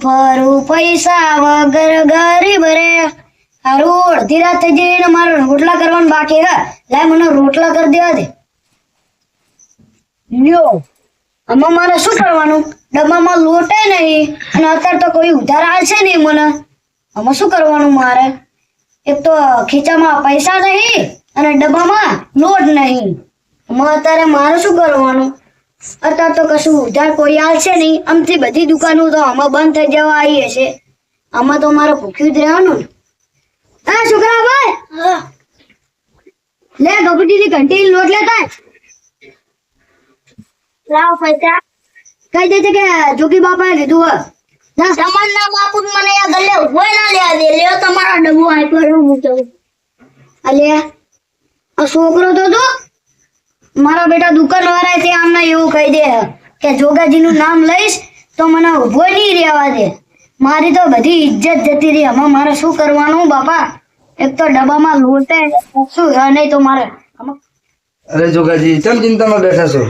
ફરું પૈસા વગર ગરીબ રે. હારું અડધી રાત થઈ જઈ ને મારે રોટલા કરવાનું બાકી હે. લાય મને રોટલા કરી દેવા દે. લ્યો આમાં મારે શું કરવાનું? ડબ્બામાં લોટે નહીં અને અત્યારે તો કોઈ ઉધાર આવશે નહીં મને. આમાં શું કરવાનું મારે? એક તો ખીચામાં પૈસા નહીં અને ડબ્બામાં લોટ નહીં. આમાં અત્યારે મારે શું કરવાનું? અત્યારે તો કશું ઉધાર કોઈ આવશે નહીં. આમથી બધી દુકાનો તો આમાં બંધ થઈ જવા આવી હશે. આમાં તો મારે ભૂખ્યું જ રહેવાનું ને. હા છોકરા ભાઈ, લે ગપુજીની ઘંટી લોટ લેતા લાવ પૈસા. કઈ દે છે કે જોગી બાપાએ કીધું હે. તમારના બાપુ મને આ ગલ્લે ઉભો ના લેવા દે. લ્યો તમારો ડબ્બો આપ્યો હું તો. અલે આ છોકરો તો મારા બેટા દુકાન વાળા છે આમને એવું કહી દે કે જોગાજીનું નામ લઈશ તો મને ઉભો નહીં રહેવા દે. મારી તો બધી ઇજ્જત જતી રહી. આમાં મારે શું કરવાનું બાપા? એક તો ડબ્બામાં લોટે શું નહીં તો મારે. અરે જોગાજી કેમ ચિંતામાં બેઠા છો?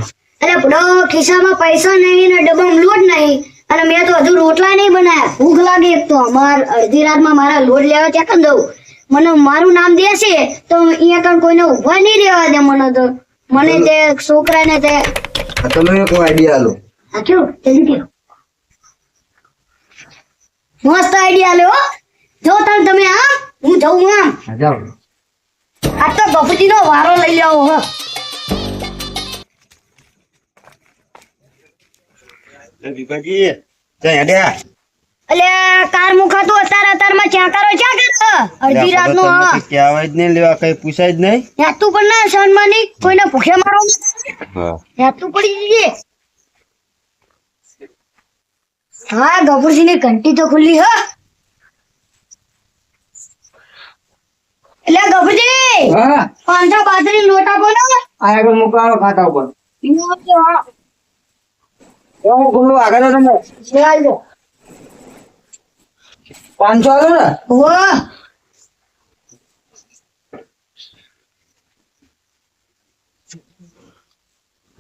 અરે બડો ખિસ્સામાં પૈસા નહીં ને ડબ્બામાં લોટ નહીં અને મેં તો હજુ રોટલા નહીં બનાયા. ભૂખ લાગી. એક તો અમાર અડધી રાતમાં મારા લોટ લેવા ત્યાં કન દઉં. મને મારું નામ દેશે તો અહીંયા કણ કોઈને ઉભા નહીં રહેવા દે. મને તો મને તે છોકરાને તે તમે કોઈ આઈડિયા આલો. આ કેવું જલ્દી કયો. મસ્ત આઈડિયા લો. જો તમે આમ હું જઉં આમ. જાઓ. આ તો બાપુજીનો વારો લઈ આવો હો. દીપાજી ત્યાં હેડ્યા. અલે કાર મુખા તો અત્યારમાં ક્યાં કરો અડધી રાતનો હા કહેવાય જ નહીં, લેવા કઈ પૂછાય જ નહીં. યાતું પણ ના સનમાં નહીં કોઈને ભૂખે મારો યાતું પડી જઈએ. હા ગફુરજીની ઘંટી તો ખુલ્લી હો. એટલે ગફુરજી હા 500 બાજરી લોટ આપો ને. આ આગળ મુકાવો ખાતા ઉપર. હું ખુલ્લું આગળ તમે 500 આલો ને. વાહ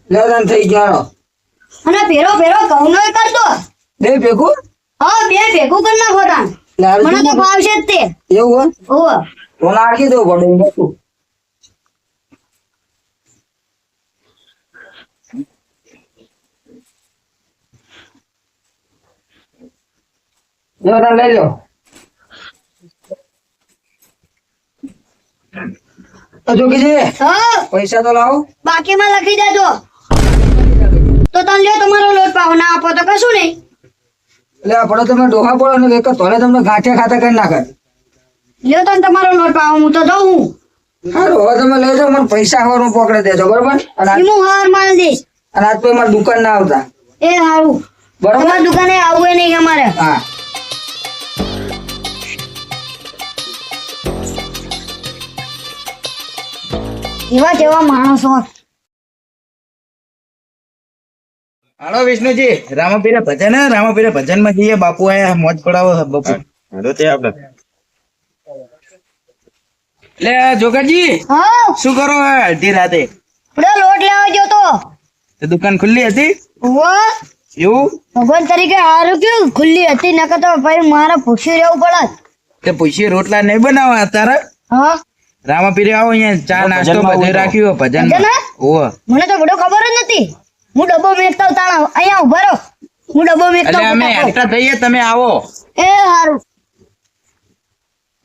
લેવન થઈ ગયો. અને ભેરો ઘઉંનો કર દો. બે ભેગું હા બે ભેગું કરી નાખો તાન. મને તો ભાવશે જ તે. એવું ઓહ હોય તો નાખી દો પડે બધું. લેવન લઈ લો. જોગીજી હા પૈસા તો લાવો. બાકીમાં લખી દેજો. તો તને લ્યો તમારો લોટ પાવ ના આપો તો કશું નહીં. એટલે આ પડો તમે ડોહા પડો ને એક તોલે તમને ગાંઠિયા ખાતા કરી નાખે. લ્યો તને તમારો લોટ પાવ હું તો દઉં હું. સારું હવે તમે લઈ જાઓ, મને પૈસા હવાનું પકડી દેજો બરોબર. અને હું હાર માલ દઈશ. આજ પછી મારી દુકાન ના આવતા એ હારું. બરોબર. તમારી દુકાને આવવું નહીં અમારે. હા એવા જેવા માણસો. હાલો વિષ્ણુજી, રામાપીરે ભજન માં જઈએ. બાપુ આયા મોજ પડાવો બાપુ. લે જોગાજી હા શું કરો અડધી રાતે? પડો લોટ લેવા ગયો તો. તો દુકાન ખુલ્લી હતી વાહ એવું? ભગવાન તરીકે હારું કેવું ખુલ્લી હતી નકર તો ભાઈ મારે પૂછ્યું રહેવું પડે. તે પૂછી રોટલા નહીં બનાવવા તારા? હા રામાપીરે આવો અહીંયા ચા નાસ્તો બધું રાખ્યું ભજન ભજન હે? ઓહ મને તો બધો ખબર જ નથી. હું ડબ્બો મેકતા તાણા અહીંયા ઉભા રહો. હું ડબ્બો એટલે મેકતા અમે હેઠા થઈએ, તમે આવો. એ હારું.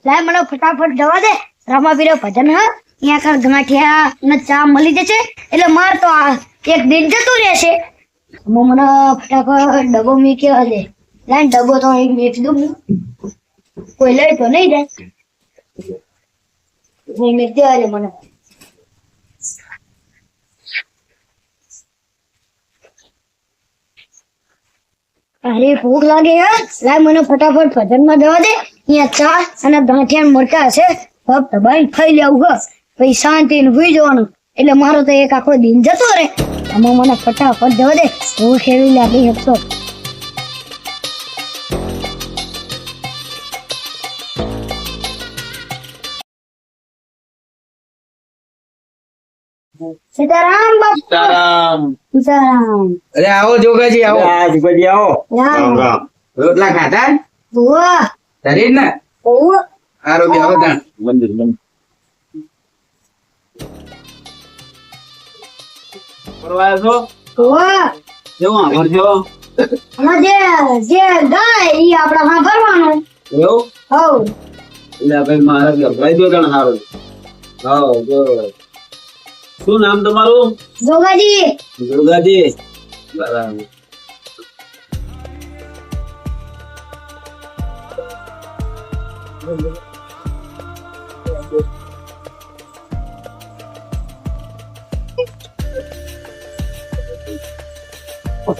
લાય મને ફટાફટ જવા દે. રામાપીરે ભજન હા અહીંયા કર ગાંઠિયા ને ચા મળી જશે એટલે માર તો આ એક દિન જતું રહેશે. મને ફટાફટ ડબ્બો મેક્યો દે. લાય ડબ્બો તો અહીં મેકી દઉં. કોઈ લઈ તો નહીં જાય. હું મેક દેવા દે મને. અરે ભૂખ લાગે હે. લાય મને ફટાફટ ભજનમાં જવા દે. અહીંયા ચા અને ગાંઠિયા મરચા હશે ફક્ત ભાઈ ખાઈ લેવું હે. પછી શાંતિ ને સુઈ જવાનું. એટલે મારો તો એક આખો દિન જતો રે. આમાં મને ફટાફટ જવા દે. ભૂખ એવી લાગી હતો. સીતારામ બાપુ. સીતારામ. અરે આવો જોગાજી આવો. રામ. રોટલા ખાધા વાહ શરીર ને ઓહ આરોગ્ય આવતા વાહ કેવું આવડજો આમાં જે ગાય ઈ આપડા માં ભરવાનો એવું હવ એટલે ભાઈ મારા ગભરાઈ દો તને સારું હા જો શું નામ તમારું જોગાજી દુર્ગાજી બરાબર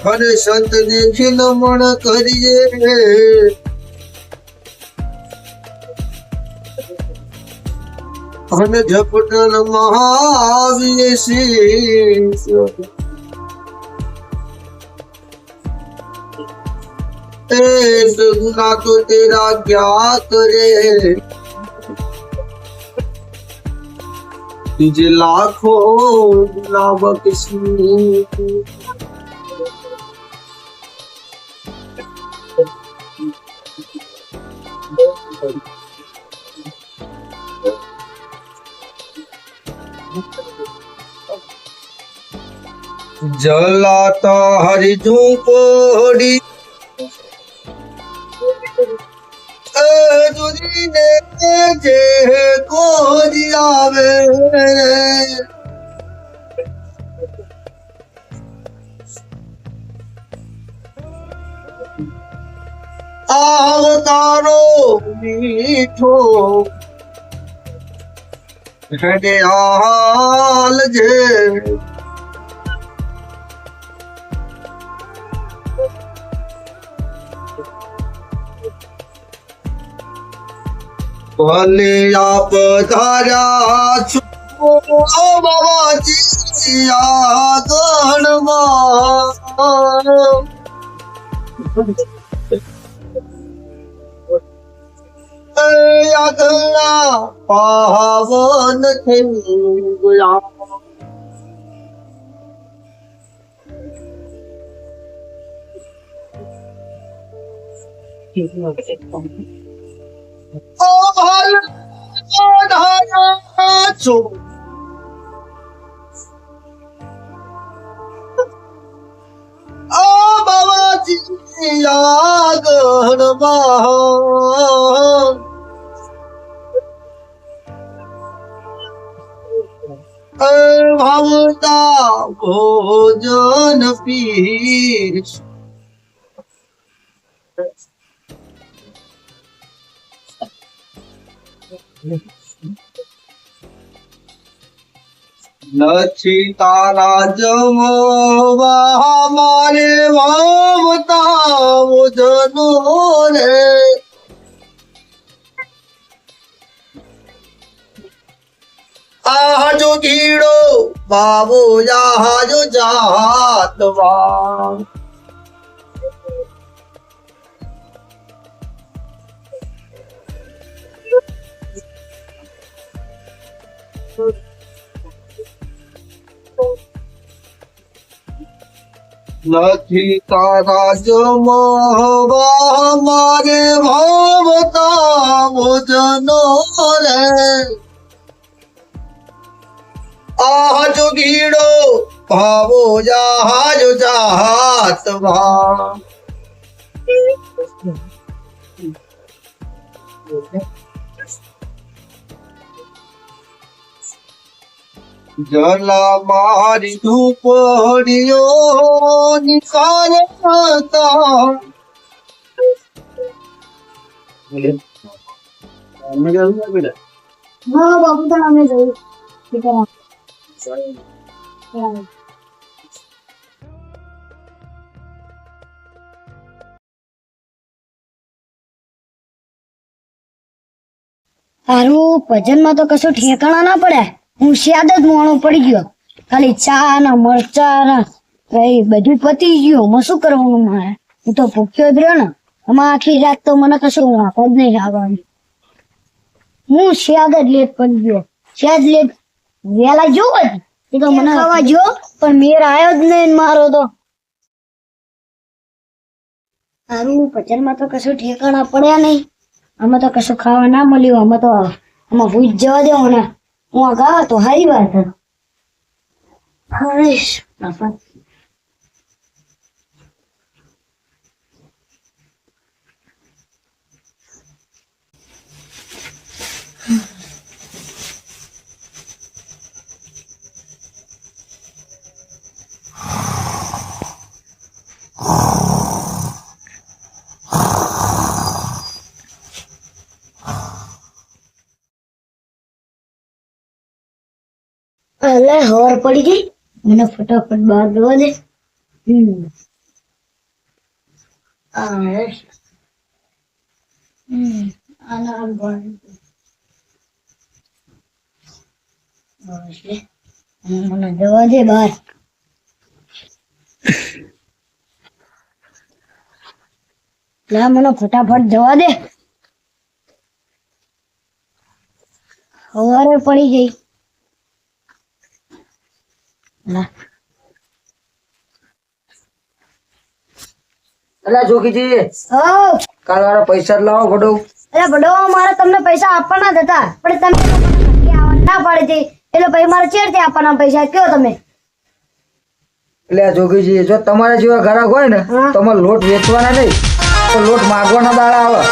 અને સંત દેખી નમણ કરીએ અને ઝપટન મહાવીએ શીશ ए गुना तो तेरा क्या करे तुझे लाखों गुना बख्शी जलाता हरि झोंपड़ी जुदीने जे को दियावे आवतारो मीठो हेडे हाल जे भले आप धारा छो बाबाजी आगणमा आगणा पावन थे गुया ओ भल धारा छो ओ बाबाजी आगणमा भावता भोजन पीर लक्षी तारा जमवा हमारे भावता भोजनो रे आजो घीड़ो बाबू जहाजो जातवा लखी तारा जमवा हमारे भावता भोजनो रे आज घीड़ो भावो जहाज जहात भा जला मारी धूपड़ियो निकालता હા બાપુ તો અમે જોયું ઠીક છે હારું ભજનમાં તો કશું ઠેકાણા ના પડે હું સ્યાદ જ મોણો પડી ગયો ખાલી ચા ને મરચા ને ભાઈ બધું પતી ગયું હું શું કરવાનું મારે હું તો ભૂખ્યો જ રહ્યો ને આમાં આખી રાત તો મને કશું વાંકો જ નહીં આવવાનું હું સ્યાદ જ લેટ પડી ગયો સ્યાદ લેટ વેલા જોવો જ એ તો મને ખાવા જો પણ મેર આવ્યો જ નહીં મારો તો સારું ભજનમાં તો કશું ઠેકાણા પડ્યા નહીં. આમાં તો કશું ખાવા ના મળ્યું. આમાં ભૂજ જવા દેવો ને. હું અગાઉ તો હારી વાત હતી. હરીશ બાપા. અલે હવાર પડી ગઈ. મને ફટાફટ બહાર જવા દે. મને જવા દે બહાર. લા મને ફટાફટ જવા દે. હવારે પડી ગઈ. અલ્યા જોગીજી કાલ વાળા પૈસા જ લાવો બડો. અરે બડો મારે તમને પૈસા આપવાના જ હતા પણ તમે તો મને નક્કી આવવાનું ના પાડી હતી એટલે પછી મારે ચેડથી આપવાના પૈસા કયો તમે. એટલે જોગીજી જો તમારા જેવા ગ્રાહક હોય ને હા. તમારે લોટ વેચવાના નહીં તો લોટ માગવાના દાડા આવે.